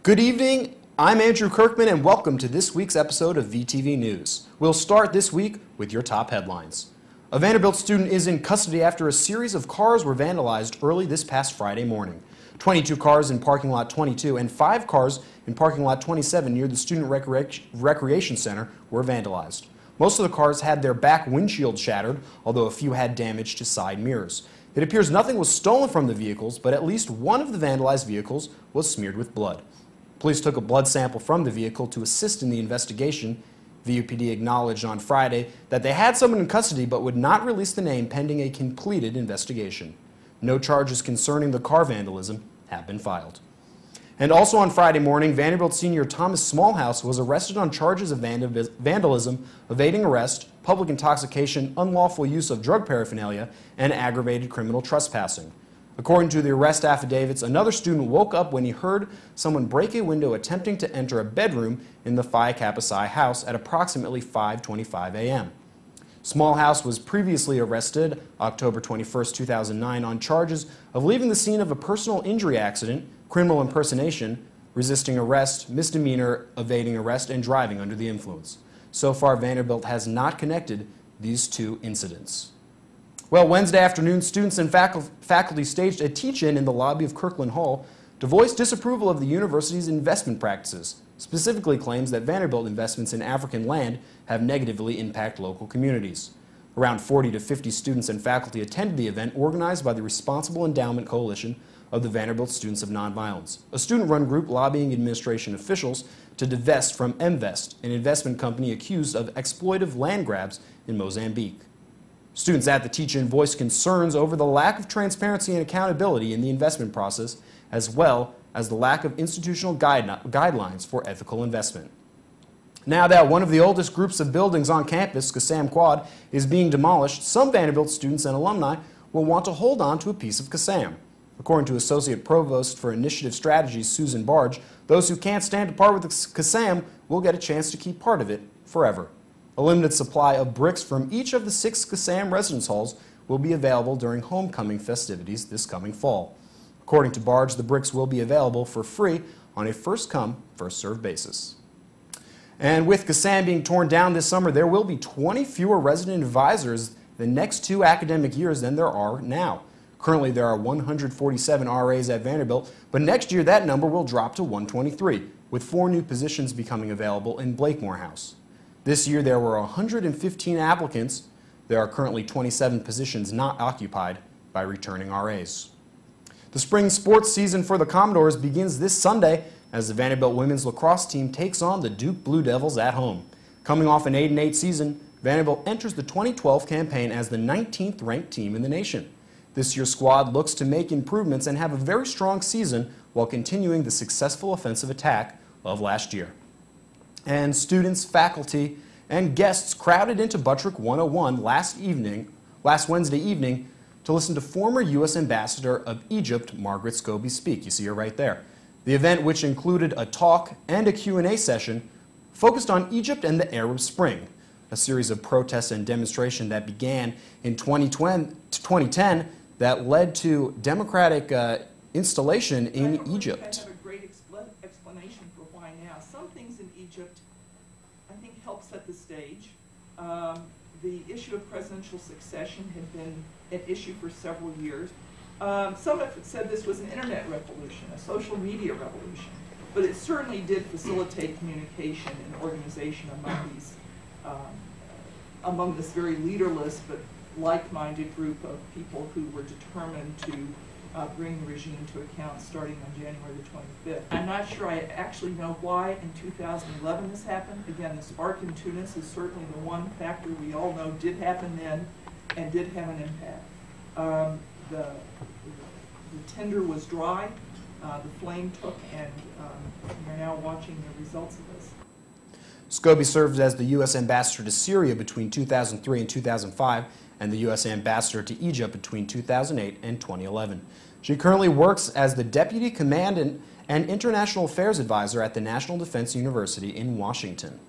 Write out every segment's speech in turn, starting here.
Good evening, I'm Andrew Kirkman and welcome to this week's episode of VTV News. We'll start this week with your top headlines. A Vanderbilt student is in custody after a series of cars were vandalized early this past Friday morning. 22 cars in parking lot 22 and 5 cars in parking lot 27 near the Student Recreation Center were vandalized. Most of the cars had their back windshield shattered, although a few had damage to side mirrors. It appears nothing was stolen from the vehicles, but at least one of the vandalized vehicles was smeared with blood. Police took a blood sample from the vehicle to assist in the investigation. VUPD acknowledged on Friday that they had someone in custody but would not release the name pending a completed investigation. No charges concerning the car vandalism have been filed. And also on Friday morning, Vanderbilt senior Thomas Smallhouse was arrested on charges of vandalism, evading arrest, public intoxication, unlawful use of drug paraphernalia, and aggravated criminal trespassing. According to the arrest affidavits, another student woke up when he heard someone break a window attempting to enter a bedroom in the Phi Kappa Psi house at approximately 5:25 a.m. Smallhouse was previously arrested October 21, 2009 on charges of leaving the scene of a personal injury accident, criminal impersonation, resisting arrest, misdemeanor, evading arrest, and driving under the influence. So far, Vanderbilt has not connected these two incidents. Well, Wednesday afternoon, students and faculty staged a teach-in in the lobby of Kirkland Hall to voice disapproval of the university's investment practices, specifically claims that Vanderbilt investments in African land have negatively impacted local communities. Around 40 to 50 students and faculty attended the event organized by the Responsible Endowment Coalition of the Vanderbilt Students of Nonviolence, a student-run group lobbying administration officials to divest from MVest, an investment company accused of exploitive land grabs in Mozambique. Students at the teach-in voiced concerns over the lack of transparency and accountability in the investment process, as well as the lack of institutional guidelines for ethical investment. Now that one of the oldest groups of buildings on campus, Kassam Quad, is being demolished, some Vanderbilt students and alumni will want to hold on to a piece of Kassam. According to Associate Provost for Initiative Strategies, Susan Barge, those who can't stand to part with Kassam will get a chance to keep part of it forever. A limited supply of bricks from each of the 6 Kassam residence halls will be available during homecoming festivities this coming fall. According to Barge, the bricks will be available for free on a first-come, first-served basis. And with Kassam being torn down this summer, there will be 20 fewer resident advisors the next 2 academic years than there are now. Currently, there are 147 RAs at Vanderbilt, but next year that number will drop to 123, with 4 new positions becoming available in Blakemore House. This year, there were 115 applicants. There are currently 27 positions not occupied by returning RAs. The spring sports season for the Commodores begins this Sunday as the Vanderbilt women's lacrosse team takes on the Duke Blue Devils at home. Coming off an 8-8 season, Vanderbilt enters the 2012 campaign as the 19th ranked team in the nation. This year's squad looks to make improvements and have a very strong season while continuing the successful offensive attack of last year. And students, faculty, and guests crowded into Buttrick 101 last Wednesday evening to listen to former U.S. Ambassador of Egypt, Margaret Scobie, speak. You see her right there. The event, which included a talk and a Q&A session, focused on Egypt and the Arab Spring, a series of protests and demonstrations that began in 2010 that led to democratic installation in Egypt. Explanation for why now. Some things in Egypt, I think, help set the stage. The issue of presidential succession had been an issue for several years. Some have said this was an internet revolution, a social media revolution, but it certainly did facilitate communication and organization among this very leaderless but like-minded group of people who were determined to bring the regime to account starting on January the 25th. I'm not sure I actually know why in 2011 this happened. Again, the spark in Tunis is certainly the one factor we all know did happen then and did have an impact. The tinder was dry, the flame took, and we're now watching the results of this. Scobie served as the U.S. Ambassador to Syria between 2003 and 2005 and the U.S. Ambassador to Egypt between 2008 and 2011. She currently works as the Deputy Command and International Affairs Advisor at the National Defense University in Washington.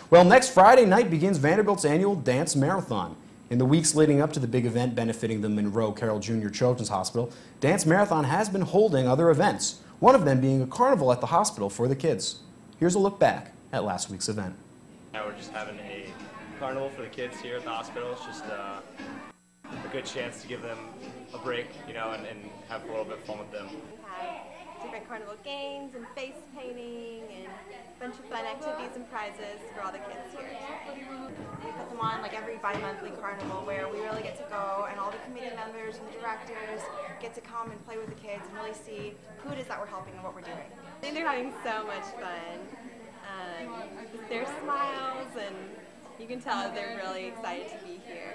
Well, next Friday night begins Vanderbilt's annual dance marathon. In the weeks leading up to the big event benefiting the Monroe Carroll Jr. Children's Hospital, Dance Marathon has been holding other events. one of them being a carnival at the hospital for the kids. Here's a look back at last week's event. Now we're just having a carnival for the kids here at the hospital. It's just a good chance to give them a break, you know, and have a little bit of fun with them. We have different carnival games and face painting and a bunch of fun activities and prizes for all the kids here. We put them on like every bi-monthly carnival where we really get to go and all the committee members and the directors get to come and play with the kids and really see who it is that we're helping and what we're doing. I think they're having so much fun. Their smiles, and you can tell they're really excited to be here.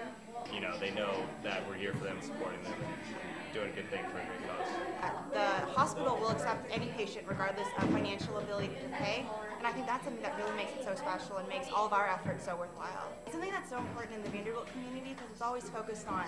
You know, they know that we're here for them, supporting them, and doing a good thing for a great cause. The hospital will accept any patient regardless of financial ability to pay, and I think that's something that really makes it so special and makes all of our efforts so worthwhile. It's something that's so important in the Vanderbilt community because it's always focused on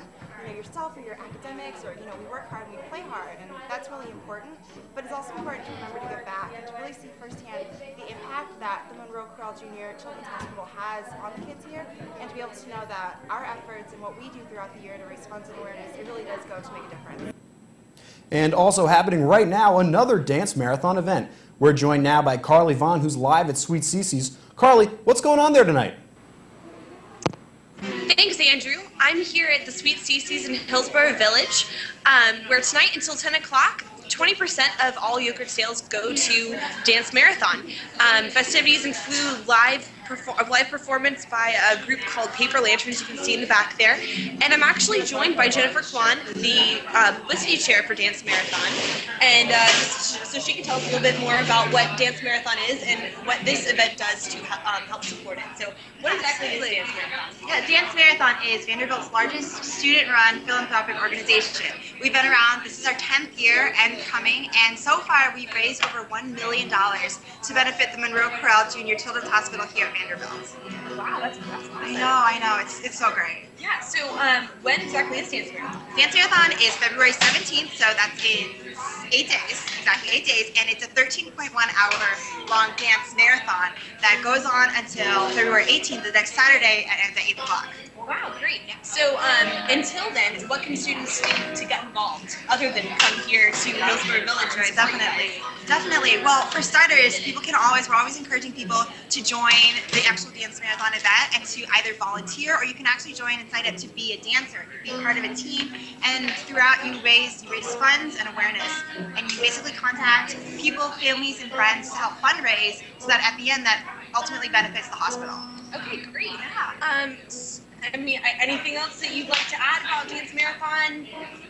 yourself or your academics, or we work hard and we play hard, and that's really important. But it's also important to remember to give back and to really see firsthand the impact that the Monroe Corral Jr. Children's Hospital has on the kids here, and to be able to know that our efforts and what we do throughout the year to raise funds and awareness, it really does go to make a difference. And also happening right now, another dance marathon event. We're joined now by Carly Vaughn, who's live at Sweet Cece's. Carly, what's going on there tonight? Thanks, Andrew. I'm here at the Sweet Cece's in Hillsborough Village, where tonight until 10 o'clock, 20% of all yogurt sales go to Dance Marathon. Festivities include live performance by a group called Paper Lanterns, you can see in the back there. And I'm actually joined by Jennifer Kwan, the publicity chair for Dance Marathon. And so she can tell us a little bit more about what Dance Marathon is and what this event does to help support it. So what exactly is Dance Marathon? Yeah, Dance Marathon is Vanderbilt's largest student-run philanthropic organization. We've been around, this is our 10th year and coming, and so far we've raised over $1 million to benefit the Monroe Corral Jr. Children's Hospital here at Vanderbilt. Wow, that's awesome. I know, it's so great. Yeah, so when exactly is Dance Marathon? Dance Marathon is February 17th, so that's in 8 days, exactly 8 days, and it's a 13.1-hour long dance marathon that goes on until February 18th, the next Saturday, and ends at 8 o'clock. Wow, great. So until then, what can students do to get involved other than come here to Hillsborough Village? Right, definitely. Well, for starters, we're always encouraging people to join the actual Dance Marathon event and to either volunteer, or you can actually join and sign up to be a dancer, be part of a team, and throughout you raise funds and awareness, and you basically contact people, families, and friends to help fundraise so that at the end that ultimately benefits the hospital. Okay, great. Yeah. Anything else that you'd like to add about Dance Marathon?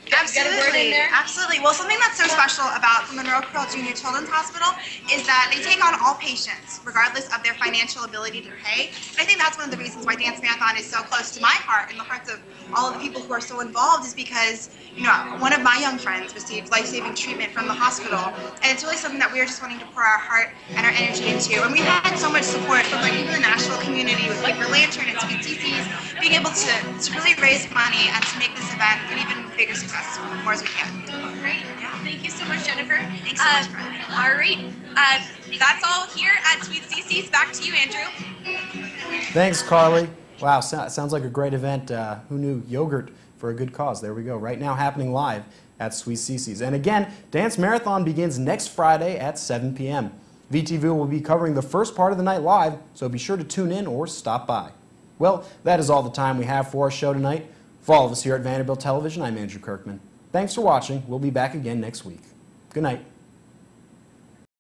Get a word in there? Absolutely. Well, something that's so special about the Monroe Corral Jr. Children's Hospital is that they take on all patients, regardless of their financial ability to pay. And I think that's one of the reasons why Dance Marathon is so close to my heart and the hearts of all of the people who are so involved, is because, one of my young friends received life-saving treatment from the hospital, and it's really something that we are just wanting to pour our heart and our energy into. And we've had so much support from even the national community with Paper Lantern and Sweet Cece's, being able to really raise money and to make this event an even bigger success, more as we can. Great. Thank you so much, Jennifer. Thanks so much, Carly. All right. That's all here at Sweet Cece's. Back to you, Andrew. Thanks, Carly. Wow, sounds like a great event. Who knew? Yogurt for a good cause. There we go. Right now happening live at Sweet Cece's. And again, Dance Marathon begins next Friday at 7 p.m. VTV will be covering the first part of the night live, so be sure to tune in or stop by. Well, that is all the time we have for our show tonight. For all of us here at Vanderbilt Television, I'm Andrew Kirkman. Thanks for watching. We'll be back again next week. Good night.